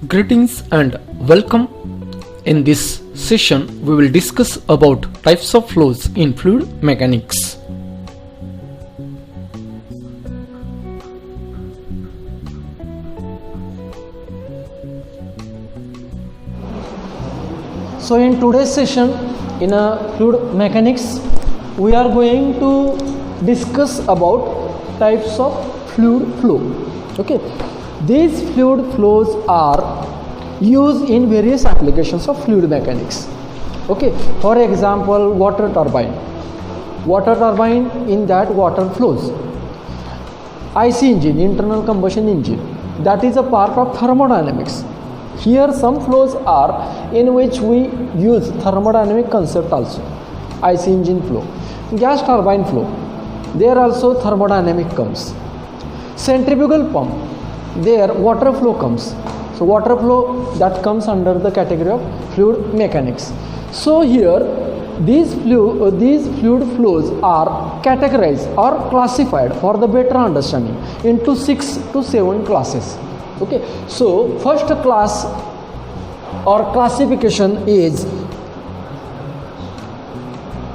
Greetings and welcome. In this session, we will discuss about types of flows in fluid mechanics. So in today's session in fluid mechanics, we are going to discuss about types of fluid flow. Okay, these fluid flows are used in various applications of fluid mechanics. Okay, for example, water turbine. Water turbine, in that water flows. IC engine, internal combustion engine, that is a part of thermodynamics. Here some flows are in which we use thermodynamic concept also. IC engine flow, gas turbine flow, there also thermodynamic comes. Centrifugal pump, there water flow comes. So water flow, that comes under the category of fluid mechanics. So here these fluid flows are categorized or classified for the better understanding into 6 to 7 classes. Okay, so first class or classification is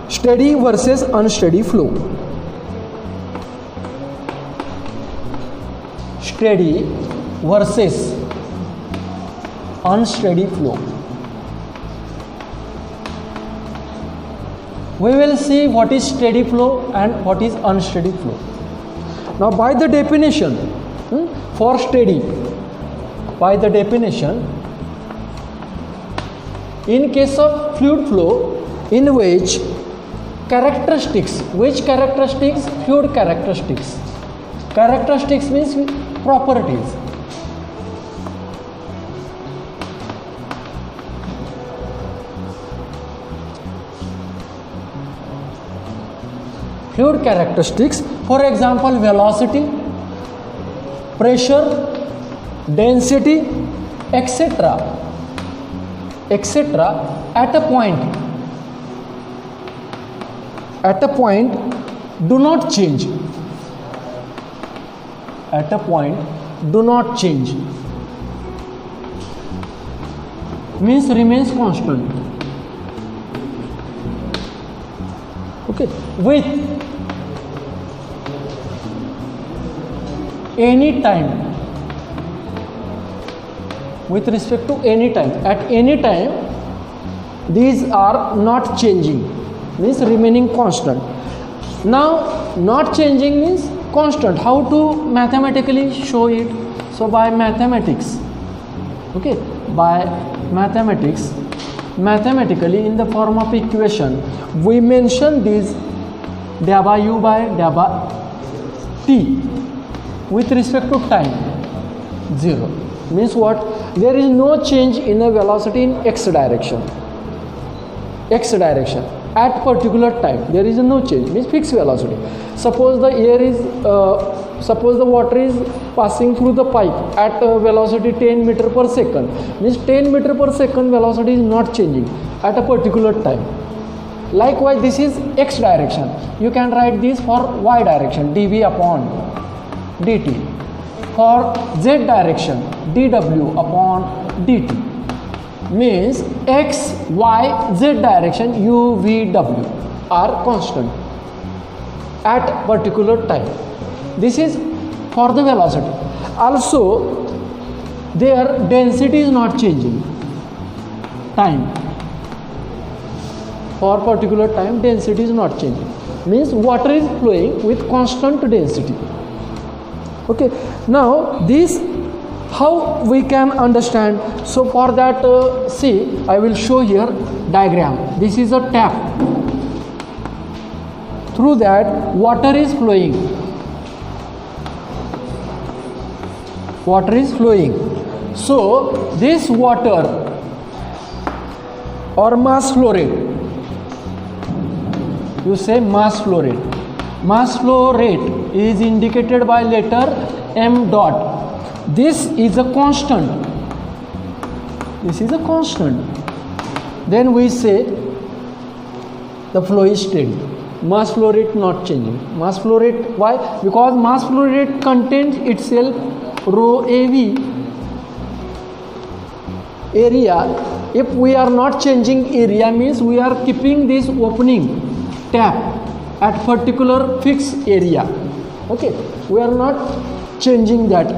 steady versus unsteady flow. Steady versus unsteady flow. We will see what is steady flow and what is unsteady flow. Now by the definition, for steady, by the definition, in case of fluid flow in which characteristics, fluid characteristics means properties. Fluid characteristics, for example, velocity, pressure, density, etc. at a point do not change. At a point do not change means remains constant. Okay, with any time, with respect to any time, at any time these are not changing means remaining constant. Now not changing means constant. How to mathematically show it? So by mathematics. Okay, by mathematically in the form of equation we mention this del by u by del by t with respect to time 0 means what? There is no change in the velocity in x direction at particular time. There is no change means fixed velocity. Suppose the water is passing through the pipe at a velocity 10 meter per second means 10 meter per second velocity is not changing at a particular time. Likewise, this is x direction. You can write this for y direction, dv upon dt. For z direction, dw upon dt. Means x, y, z direction, u, v, w are constant at particular time. This is for the velocity. Also, their density is not changing. Time. For particular time, density is not changing. Means water is flowing with constant density. Okay. Now this how we can understand? So for that, see, I will show here diagram. This is a tap. Through that water is flowing. Water is flowing. So this water or mass flow rate, you say mass flow rate. Mass flow rate is indicated by letter m dot. This is a constant. This is a constant. Then we say the flow is steady. Mass flow rate not changing. Mass flow rate, why? Because mass flow rate contains itself rho AV area, if we are not changing area, means we are keeping this opening tap at particular fixed area. Okay, we are not changing that.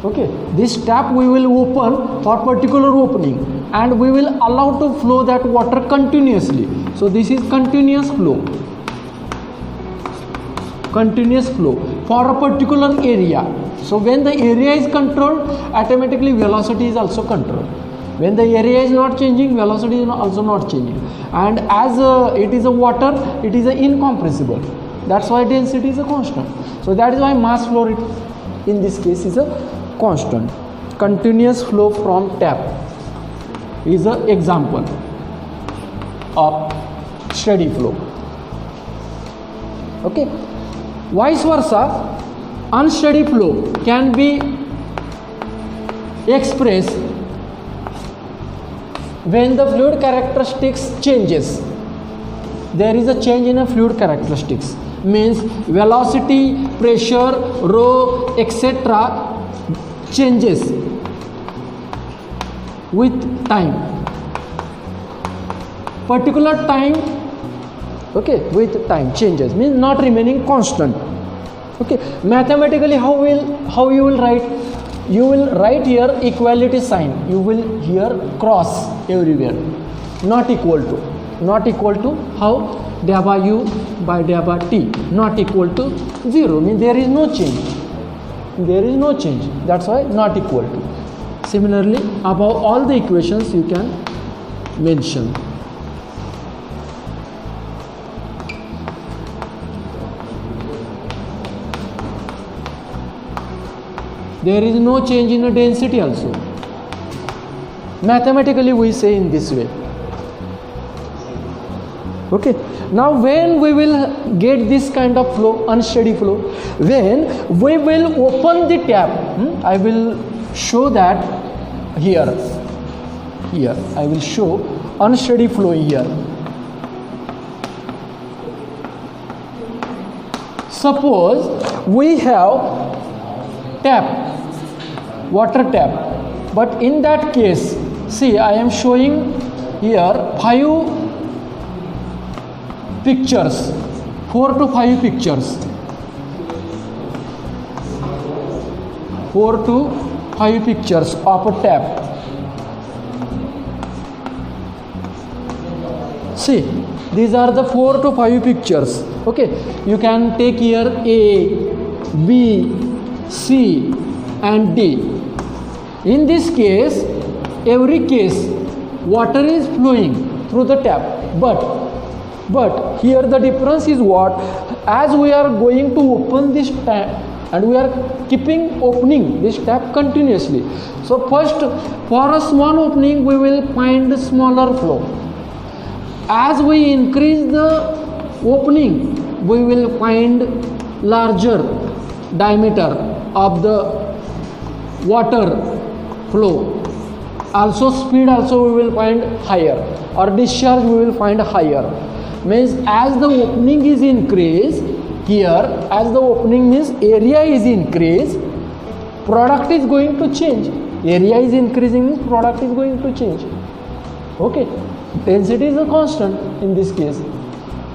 Okay, this tap we will open for particular opening and we will allow to flow that water continuously. So this is continuous flow for a particular area. So when the area is controlled, automatically velocity is also controlled. When the area is not changing, velocity is also not changing. And as it is a water, it is incompressible. That's why density is a constant. So that is why mass flow rate in this case is a constant. Continuous flow from tap is an example of steady flow. Okay, vice versa, unsteady flow can be expressed when the fluid characteristics changes. There is a change in a fluid characteristics, means velocity, pressure, rho, etc. changes with time, particular time. Okay, with time changes, means not remaining constant. Okay, mathematically how you will write? You will write here equality sign. You will here cross everywhere. Not equal to how? DA by u by dA by t not equal to 0, means there is no change. That's why not equal to. Similarly, above all the equations you can mention. There is no change in the density also. Mathematically we say in this way. Okay, now when we will get this kind of flow, unsteady flow, when we will open the tap, I will show that here I will show unsteady flow here. Suppose we have tap, water tap, but in that case, see, I am showing here 5 pictures, 4 to 5 pictures, 4 to 5 pictures of a tap. See, these are the 4 to 5 pictures. Okay, you can take here A, B, C and D. In this case, every case water is flowing through the tap, but here the difference is what? As we are going to open this tap and we are keeping opening this tap continuously. So first, for a small opening we will find smaller flow. As we increase the opening, we will find larger diameter of the water flow. Also speed also we will find higher, or discharge we will find higher. Means as the opening is increased here, as the opening means area is increased, product is going to change. Area is increasing means product is going to change. Okay, density is a constant in this case,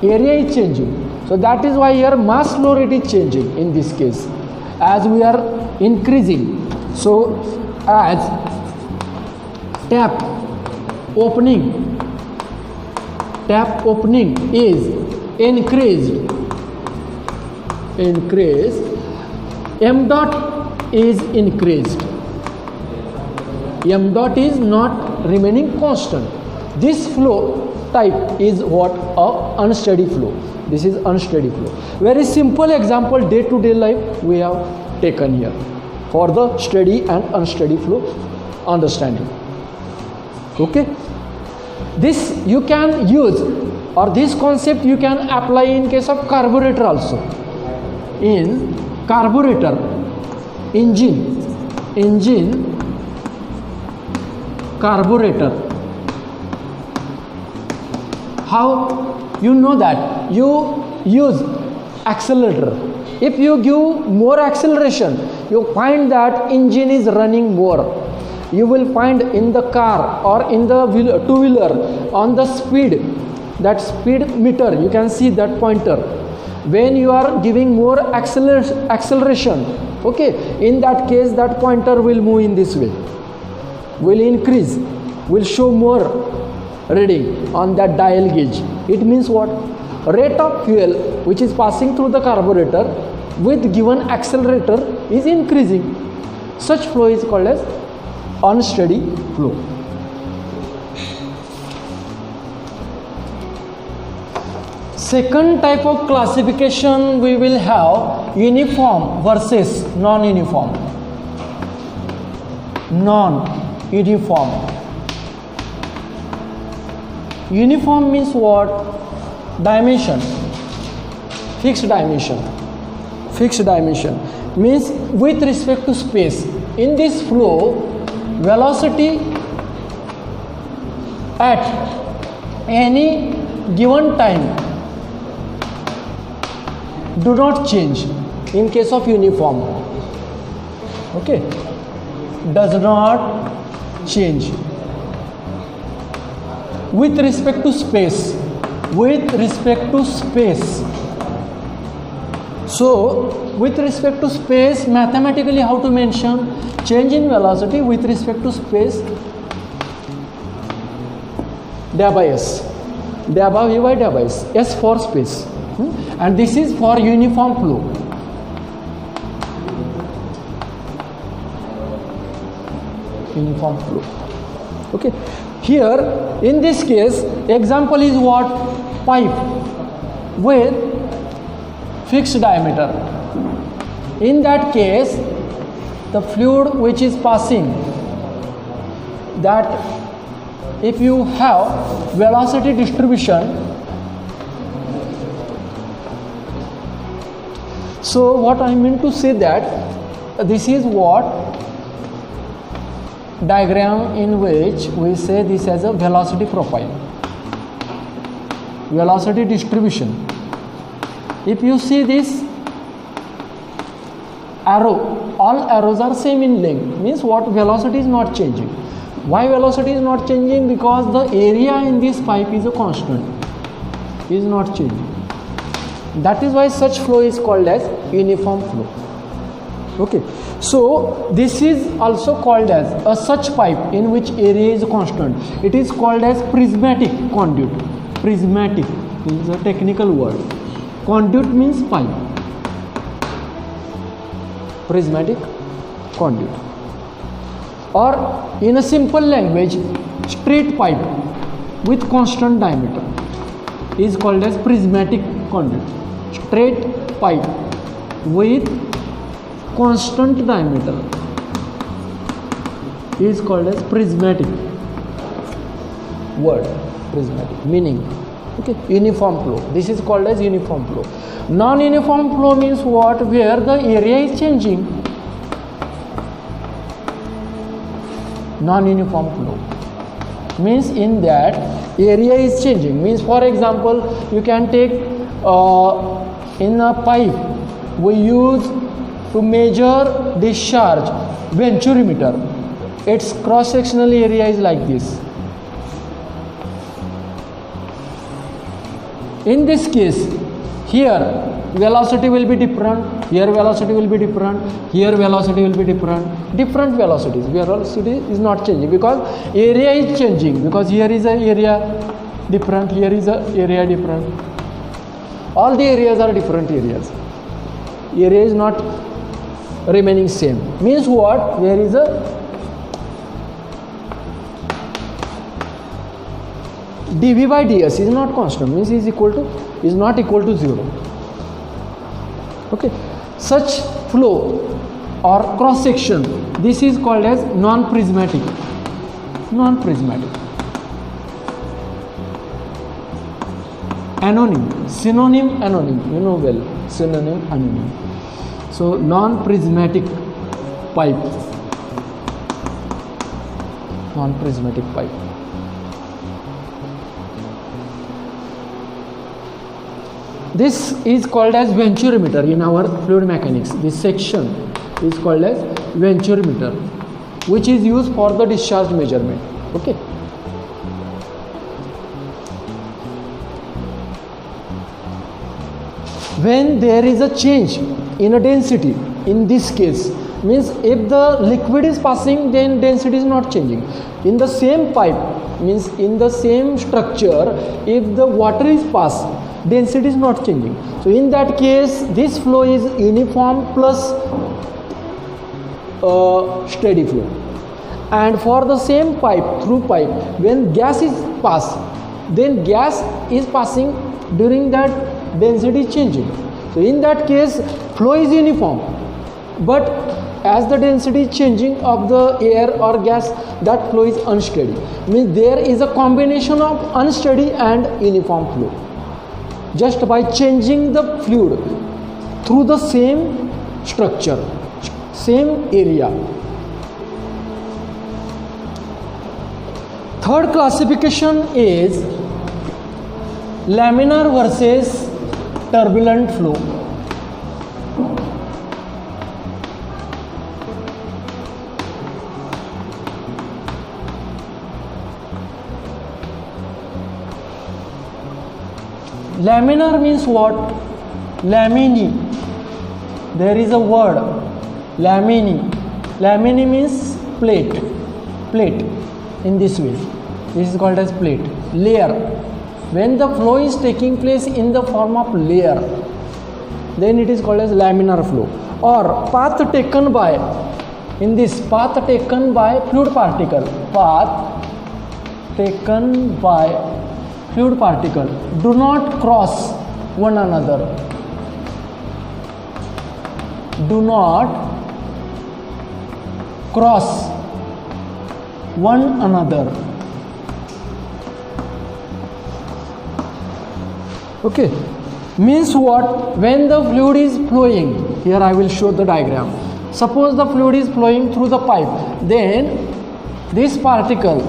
area is changing. So that is why here mass flow rate is changing in this case as we are increasing. So as tap opening is increased, m dot is increased. M dot is not remaining constant. This flow type is what? Of unsteady flow. This is unsteady flow. Very simple example, day-to-day life we have taken here for the steady and unsteady flow understanding. Okay, this you can use, or this concept you can apply in case of carburetor also. In carburetor, engine carburetor, how you know that? You use accelerator. If you give more acceleration, you find that engine is running more, you will find in the car or in the two-wheeler on the speed, that speed meter, you can see that pointer. When you are giving more acceleration, okay, in that case that pointer will move in this way, will increase, will show more reading on that dial gauge. It means what? Rate of fuel which is passing through the carburetor with given accelerator is increasing. Such flow is called as unsteady flow. Second type of classification we will have uniform versus non-uniform. Non-uniform. Uniform means what? Dimension. Fixed dimension. Fixed dimension means with respect to space. In this flow, velocity at any given time do not change. In case of uniform, okay, does not change. With respect to space, with respect to space. So with respect to space, mathematically how to mention change in velocity with respect to space? DA by S, dA by V by dA by S. S for space, and this is for uniform flow. Uniform flow. Okay. Here in this case, example is what? Pipe with fixed diameter. In that case, the fluid which is passing, that if you have velocity distribution, so what I mean to say that this is what diagram in which we say this as a velocity profile, velocity distribution. If you see this arrow, all arrows are same in length, means what? Velocity is not changing. Why velocity is not changing? Because the area in this pipe is a constant, is not changing. That is why such flow is called as uniform flow. Okay, so this is also called as a such pipe in which area is constant. It is called as prismatic conduit. Prismatic is a technical word. Conduit means pipe. Prismatic conduit. Or in a simple language, straight pipe with constant diameter is called as prismatic conduit. Straight pipe with constant diameter is called as prismatic. Word prismatic meaning, okay, uniform flow. This is called as uniform flow. Non-uniform flow means what? Where the area is changing. Non-uniform flow means in that area is changing. Means for example, you can take in a pipe we use to measure discharge venturimeter. Its cross-sectional area is like this. In this case, here velocity will be different, here velocity will be different, here velocity will be different. Different velocities. Velocity is not changing because area is changing, because here is a area different, here is a area different. All the areas are different areas. Area is not remaining same. Means what? There is a dV by ds is not constant, means is not equal to 0. Okay, such flow or cross section, this is called as non-prismatic. Non-prismatic. Anonym, synonym, anonym, you know well, synonym, anonym. So non-prismatic pipe, non-prismatic pipe. This is called as venturimeter in our fluid mechanics. This section is called as venturimeter. which is used for the discharge measurement. Okay. When there is a change in a density, in this case, means if the liquid is passing, then density is not changing. In the same pipe, means in the same structure, if the water is passed, density is not changing. So in that case, this flow is uniform plus steady flow. And for the same pipe, through pipe, when gas is passed, then gas is passing, during that density changing. So in that case, flow is uniform, but as the density changing of the air or gas, that flow is unsteady. Means there is a combination of unsteady and uniform flow. Just by changing the fluid through the same structure, same area. Third classification is laminar versus turbulent flow. Laminar means what? Lamini. There is a word, lamini. Lamini means plate. Plate. In this way. This is called as plate. Layer. When the flow is taking place in the form of layer, then it is called as laminar flow. Or path taken by, in this path taken by fluid particle. Path taken by fluid particle do not cross one another. Do not cross one another. Okay, means what? When the fluid is flowing, here I will show the diagram. Suppose the fluid is flowing through the pipe, then this particle,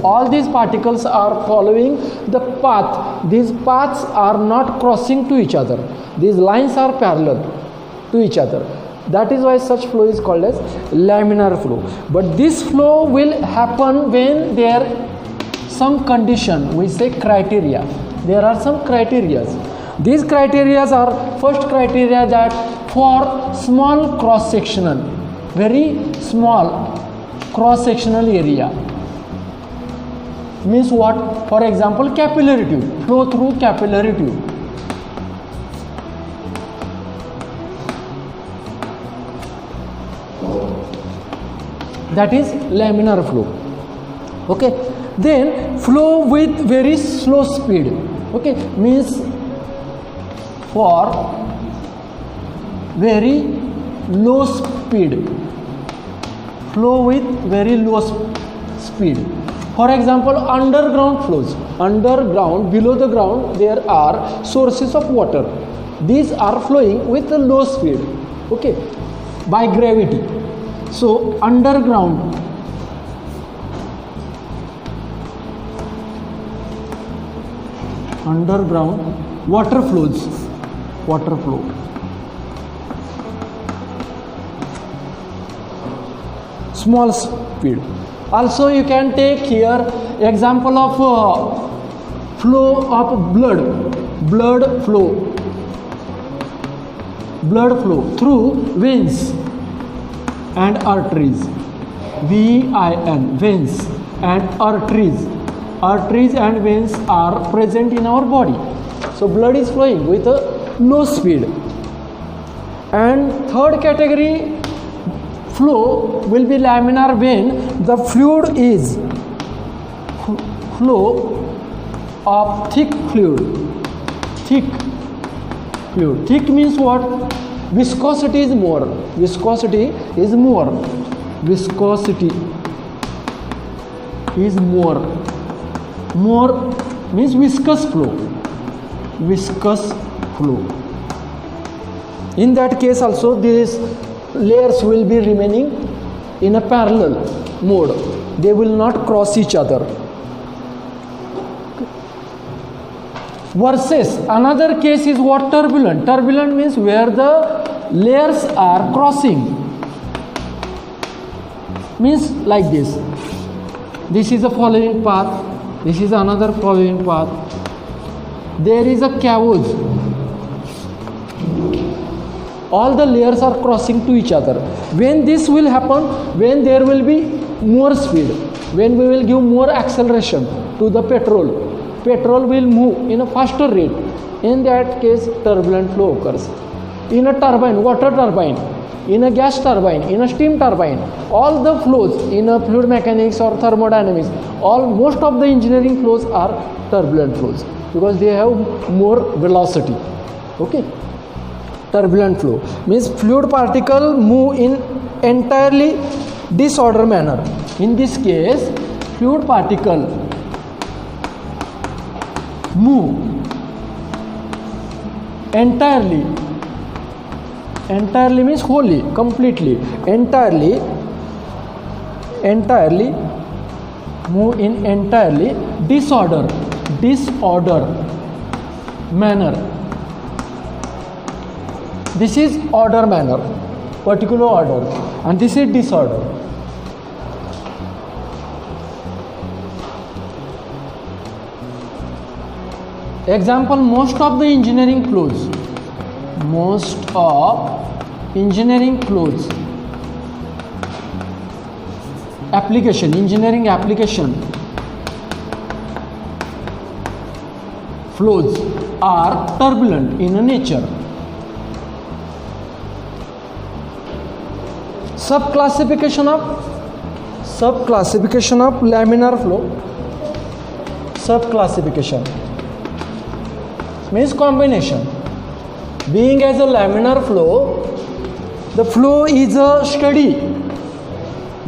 all these particles are following the path. These paths are not crossing to each other. These lines are parallel to each other. That is why such flow is called as laminar flow. But this flow will happen when there some condition, we say criteria. There are some criteria. These criteria are, first criteria, that for small cross sectional, very small cross sectional area. Means what? For example, capillary tube, flow through capillary tube. That is laminar flow. Okay, then flow with very slow speed. Okay, means for very low speed. Flow with very low speed. For example, underground flows. Underground, below the ground, there are sources of water. These are flowing with a low speed. Okay, by gravity. So underground water flows. Water flow. Small speed. Also you can take here example of flow of blood flow through veins and arteries. VIN, veins and arteries. Arteries and veins are present in our body. So blood is flowing with a low speed. And third category flow will be laminar when the fluid is flow of thick fluid. Thick fluid. Thick means what? Viscosity is more. Viscosity is more. Viscosity is more. More means viscous flow. Viscous flow. In that case also these layers will be remaining in a parallel mode. They will not cross each other. Versus another case is what? Turbulent. Turbulent means where the layers are crossing. means like this. This is the following path, this is another following path. There is a caboose, all the layers are crossing to each other. When this will happen, when there will be more speed, when we will give more acceleration to the petrol will move in a faster rate. In that case, turbulent flow occurs. In a turbine, water turbine, in a gas turbine, in a steam turbine, all the flows in a fluid mechanics or thermodynamics, most of the engineering flows are turbulent flows because they have more velocity. Okay, turbulent flow means fluid particle move in entirely disorder manner. In this case, fluid particle move entirely means wholly, completely, entirely move in entirely disorder manner. This is order manner, particular order, and this is disorder. Example, most of engineering flows engineering application flows are turbulent in nature. Subclassification of laminar flow. Subclassification means combination. Being as a laminar flow, the flow is a steady.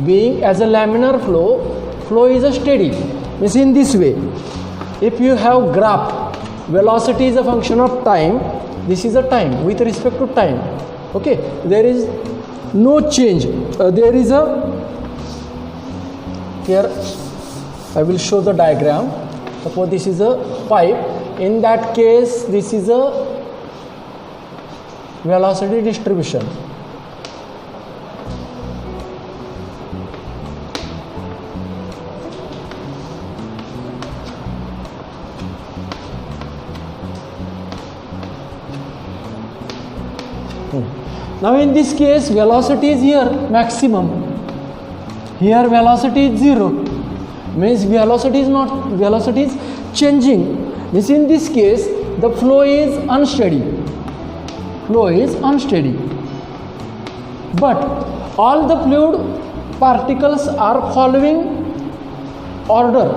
Being as a laminar flow is a steady. Means in this way, if you have graph, velocity is a function of time. This is a time with respect to time. Okay, there is no change. There is a, here I will show the diagram. Suppose this is a pipe. In that case, this is a velocity distribution. Now in this case, velocity is here maximum. Here velocity is 0. Means velocity is changing. Means in this case, the flow is unsteady. But all the fluid particles are following order.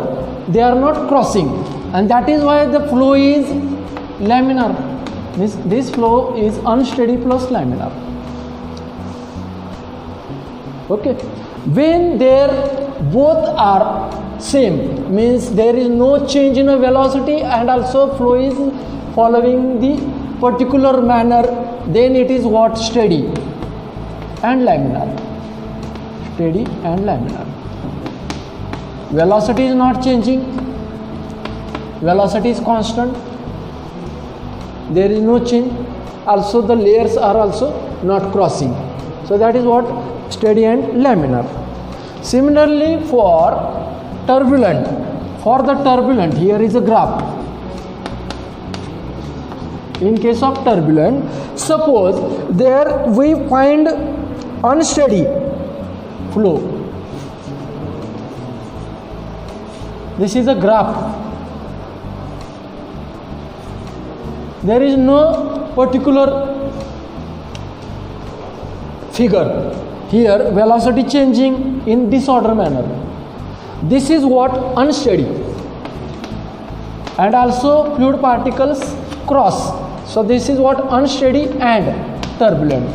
They are not crossing, and that is why the flow is laminar. Means this flow is unsteady plus laminar. Okay, when there both are same, means there is no change in a velocity and also flow is following the particular manner, then it is what? Steady and laminar. Velocity is not changing, velocity is constant, there is no change, also the layers are also not crossing. So that is what? Steady and laminar. Similarly for the turbulent, here is a graph. In case of turbulent, suppose there we find unsteady flow. This is a graph. There is no particular figure. Here velocity changing in disorder manner. This is what? Unsteady. And also fluid particles cross. So this is what? Unsteady and turbulent.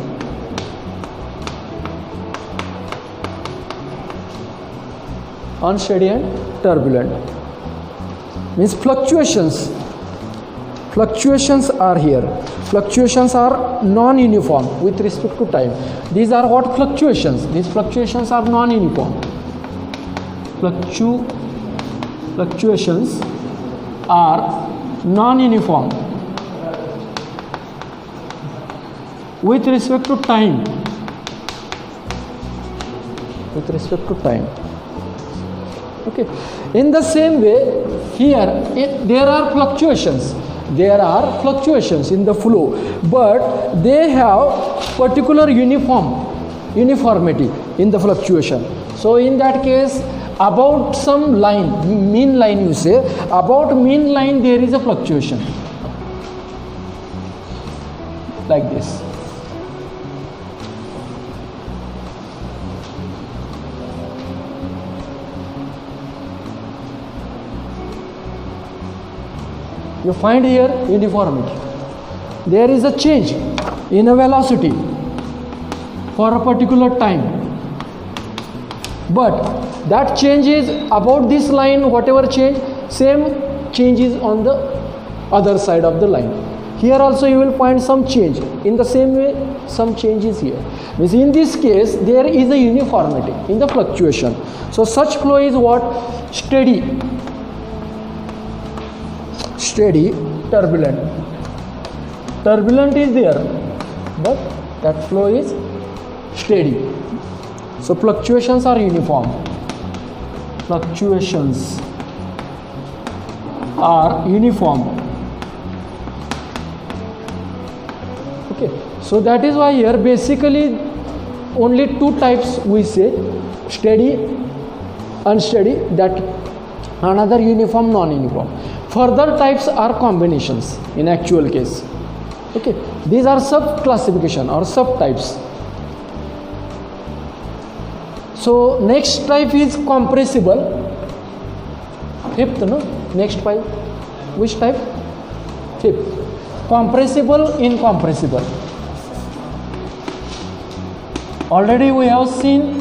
Unsteady and turbulent. Means fluctuations are here. Fluctuations are non-uniform with respect to time. These are what? Fluctuations. These fluctuations are non-uniform. Fluctuations are non-uniform with respect to time. with respect to time. Okay, in the same way here there are fluctuations in the flow, but they have particular uniformity in the fluctuation. So in that case, about some line, mean line, you say about mean line there is a fluctuation like this. You find here uniformity. There is a change in a velocity for a particular time, but that change is about this line, whatever change, same changes on the other side of the line. Here also you will find some change. In the same way, some changes here. Means in this case, there is a uniformity in the fluctuation. So such flow is what? Steady, turbulent. Turbulent is there, but that flow is steady. So fluctuations are uniform. Fluctuations are uniform. Okay, so that is why here basically only two types we say: steady, unsteady, that another uniform, non-uniform. Further types are combinations in actual case. Okay, these are sub classification or subtypes. So next type is compressible. Fifth, no? Next type. Which type? Fifth. Compressible, incompressible. Already we have seen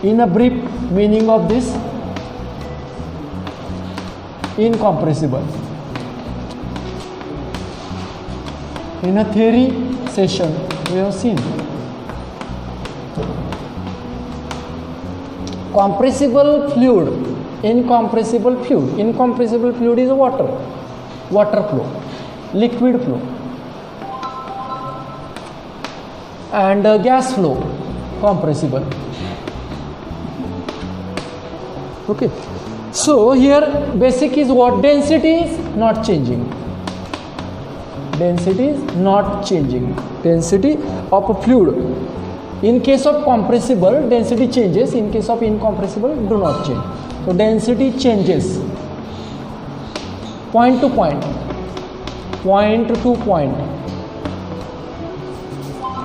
in a brief meaning of this. Incompressible. In a theory session we have seen. Compressible fluid, incompressible fluid. Incompressible fluid is water flow, liquid flow, and gas flow, compressible. Okay, so here basic is what? Density is not changing. Density is not changing. Density of a fluid. In case of compressible, density changes. In case of incompressible, do not change. So density changes point to point, point to point,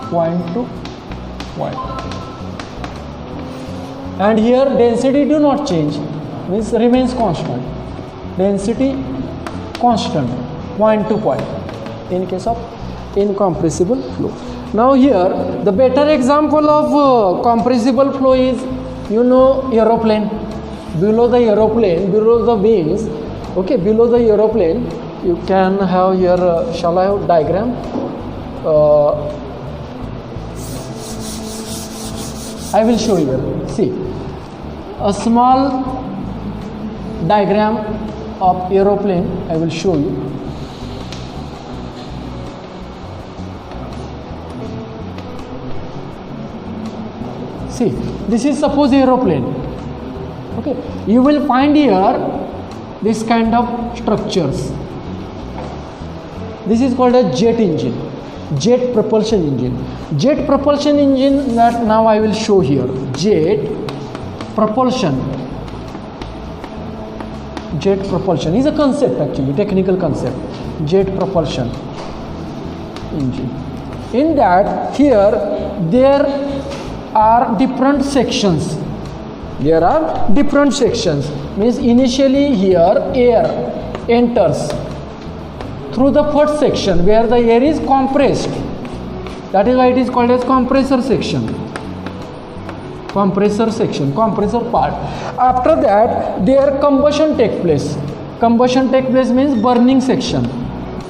point to point. And here density do not change, means remains constant. Density constant, point to point, in case of incompressible flow. Now here the better example of compressible flow is, you know, aeroplane. Below the aeroplane, below the wings, okay, below the aeroplane, you can have here, shall I have diagram? I will show you. See, a small diagram of aeroplane, I will show you. See, this is suppose aeroplane. Okay, you will find here this kind of structures. This is called a jet engine, jet propulsion engine. Jet propulsion engine, that now I will show here. Jet propulsion. Jet propulsion is a concept, actually, technical concept. Jet propulsion engine. In that, here there are different sections. There are different sections. Means initially here air enters through the first section where the air is compressed. That is why it is called as compressor section. Compressor section, compressor part. After that, their combustion takes place. Combustion takes place means burning section.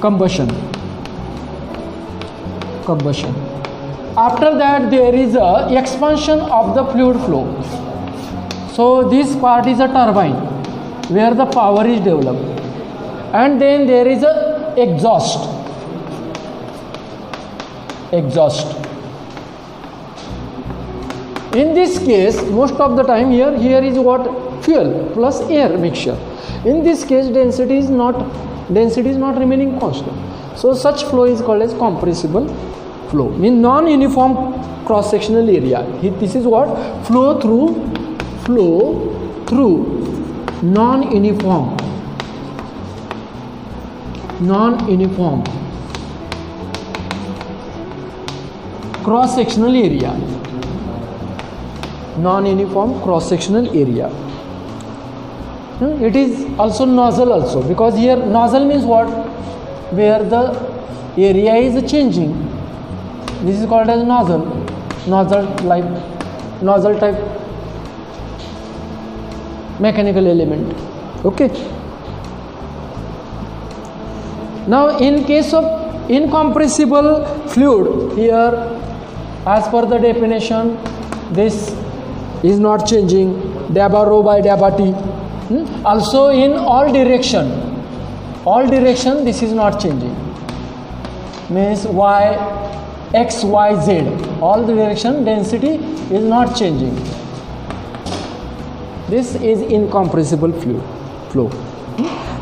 Combustion. After that, there is a expansion of the fluid flow. So this part is a turbine where the power is developed, and then there is a exhaust. In this case, most of the time here is what? Fuel plus air mixture. In this case, density is not remaining constant. So such flow is called as compressible flow. Means non-uniform cross-sectional area. This is what? Flow through non-uniform cross-sectional area. Non-uniform cross-sectional area. It is also nozzle also, because here nozzle means what? Where the area is changing. This is called as nozzle type mechanical element. Okay. Now in case of incompressible fluid, here as per the definition, this is not changing, dabba rho by dabba t. Also in all direction this is not changing, means y, x, y, z, all the direction density is not changing. This is incompressible flow.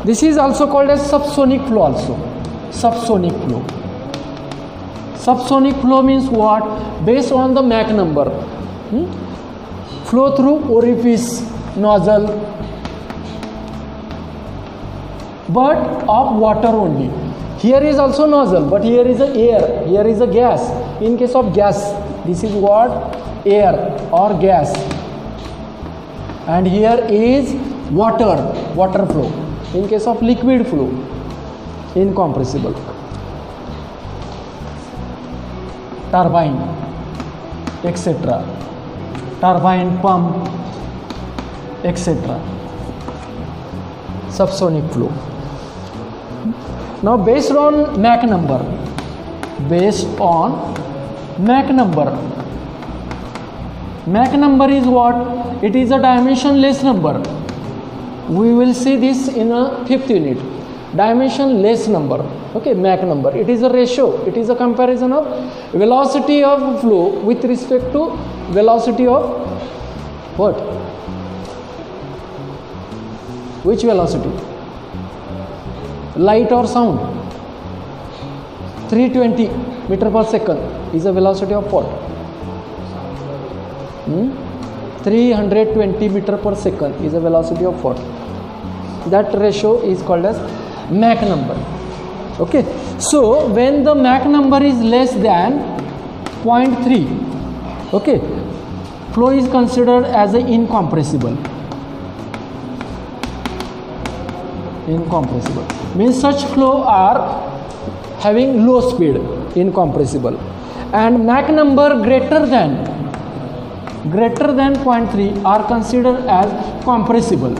This is also called as subsonic flow also. Subsonic flow means what? Based on the Mach number. Flow through orifice, nozzle, but of water only. Here is also nozzle, but here is a air, here is a gas. In case of gas, this is what? Air or gas. And here is water flow. In case of liquid flow, incompressible. Turbine, etc. Turbine, pump, etc. Subsonic flow. Now based on Mach number, Mach number is what? It is a dimensionless number. We will see this in a 5th unit. Dimensionless number. Okay, Mach number. It is a ratio. It is a comparison of velocity of flow with respect to velocity of what? Which velocity? Light or sound? 320 meter per second is a velocity of what? 320 meter per second is a velocity of what? That ratio is called as Mach number. Okay, so when the Mach number is less than 0.3, okay, flow is considered as an incompressible. Means such flow are having low speed, incompressible, and Mach number greater than 0.3 are considered as compressible.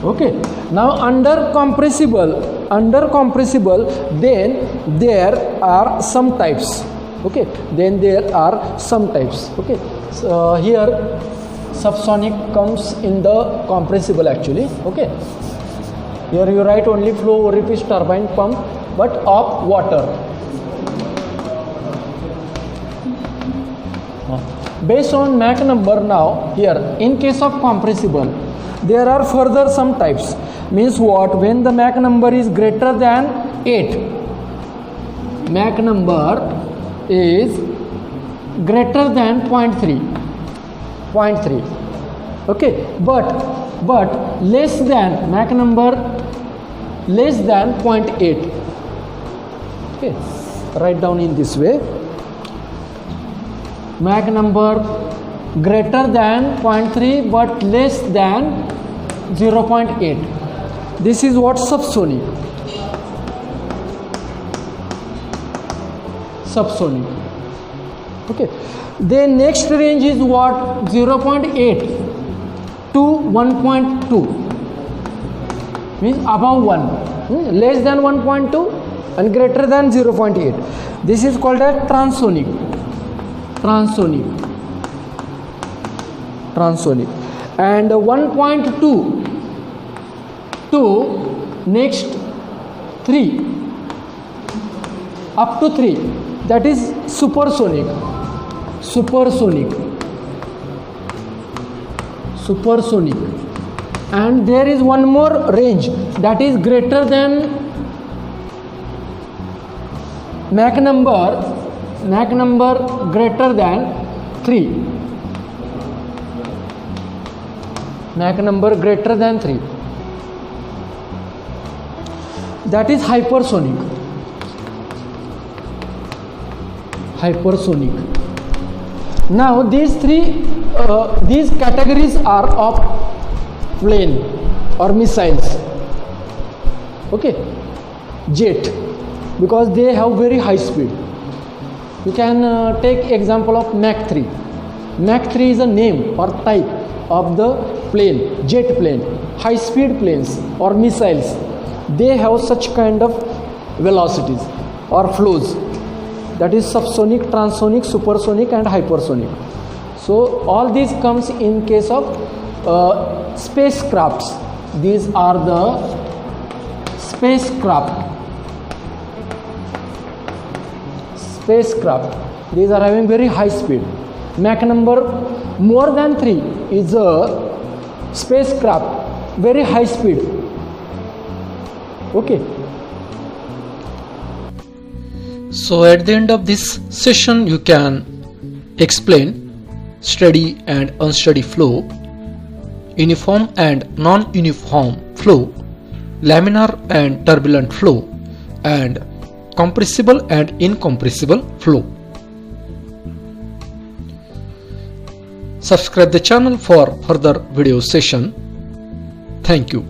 Okay, now under compressible, then there are some types. Okay, so here subsonic comes in the compressible actually. Okay, here you write only flow orifice, turbine, pump, but of water. Based on Mach number, now here in case of compressible there are further some types. Means what? When the Mach number is greater than 8, Mach number is greater than 0.3, okay, but less than Mach number less than 0.8. Okay, write down in this way: Mach number greater than 0.3 but less than 0.8. This is what? Subsonic. Okay, the next range is what? 0.8 to 1.2, means above 1, less than 1.2 and greater than 0.8. This is called as transonic. And 1.2 to next 3 up to 3, that is supersonic, and there is one more range that is greater than Mach number greater than 3. Mach number greater than 3. That is hypersonic. Now these categories are of plane or missiles. Okay, jet, because they have very high speed. You can take example of Mach 3. Mach 3 is a name or type of the plane, jet plane, high speed planes or missiles. They have such kind of velocities or flows, that is subsonic, transonic, supersonic and hypersonic. So all these comes in case of spacecrafts. These are the spacecraft. These are having very high speed. Mach number more than 3 is a spacecraft, very high speed. Okay. So at the end of this session you can explain steady and unsteady flow, uniform and non-uniform flow, laminar and turbulent flow, and compressible and incompressible flow. Subscribe the channel for further video session. Thank you.